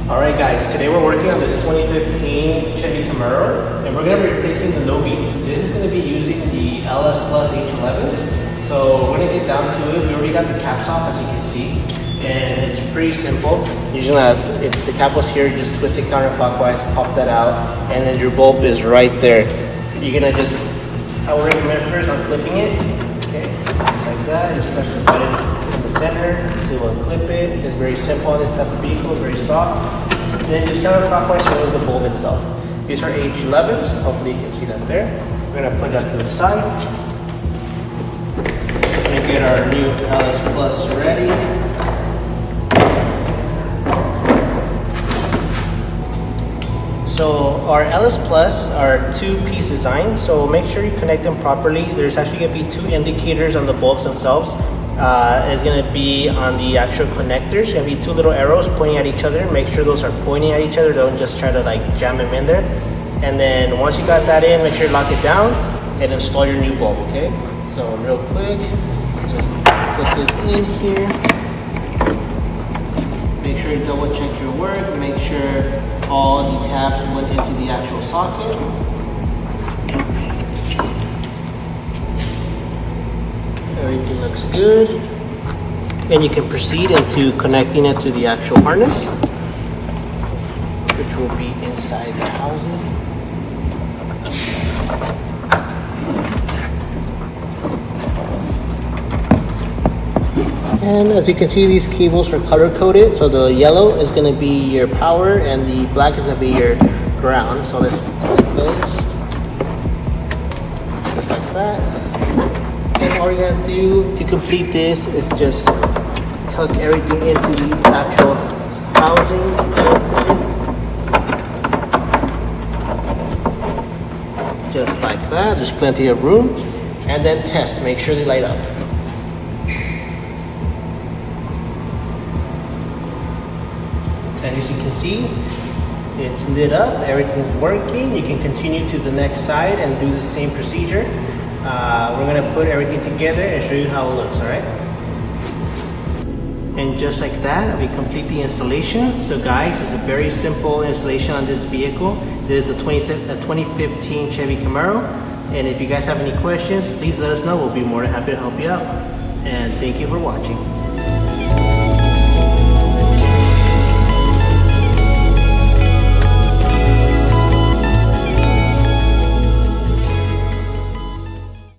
Alright guys, today we're working on this 2015 Chevy Camaro and we're going to be replacing the no beats. This is going to be using the LSplus H11s. So we're going to get down to it. We already got the caps off, as you can see, and it's pretty simple. You're going to, if the cap was here, just twist it counterclockwise, pop that out, and then your bulb is right there. You're going to just, I would recommend first unclipping it, okay, just like that. Just press the button center to unclip it. It's very simple on this type of vehicle, very soft. And then just counterclockwise remove the bulb itself. These are H11s. Hopefully you can see that there. We're gonna put that to the side. We're gonna get our new LSplus ready. So our LSplus are two-piece design, so make sure you connect them properly. There's actually gonna be two indicators on the bulbs themselves. Is going to be on the actual connectors. Going to be two little arrows pointing at each other. Make sure those are pointing at each other. Don't just try to like jam them in there. And then once you got that in, make sure you lock it down and install your new bulb. Okay. So real quick, put this in here. Make sure you double check your work. Make sure all the tabs went into the actual socket. Everything looks good. And you can proceed into connecting it to the actual harness, which will be inside the housing. And as you can see, these cables are color coded. So the yellow is going to be your power and the black is going to be your ground. So let's put those just like that. And all you're gonna do to complete this is just tuck everything into the actual housing. Just like that, there's plenty of room. And then test, make sure they light up. And as you can see, it's lit up, everything's working. You can continue to the next side and do the same procedure. We're going to put everything together and show you how it looks, alright? And just like that, we complete the installation. So guys, it's a very simple installation on this vehicle. This is a 2015 Chevy Camaro. And if you guys have any questions, please let us know. We'll be more than happy to help you out. And thank you for watching.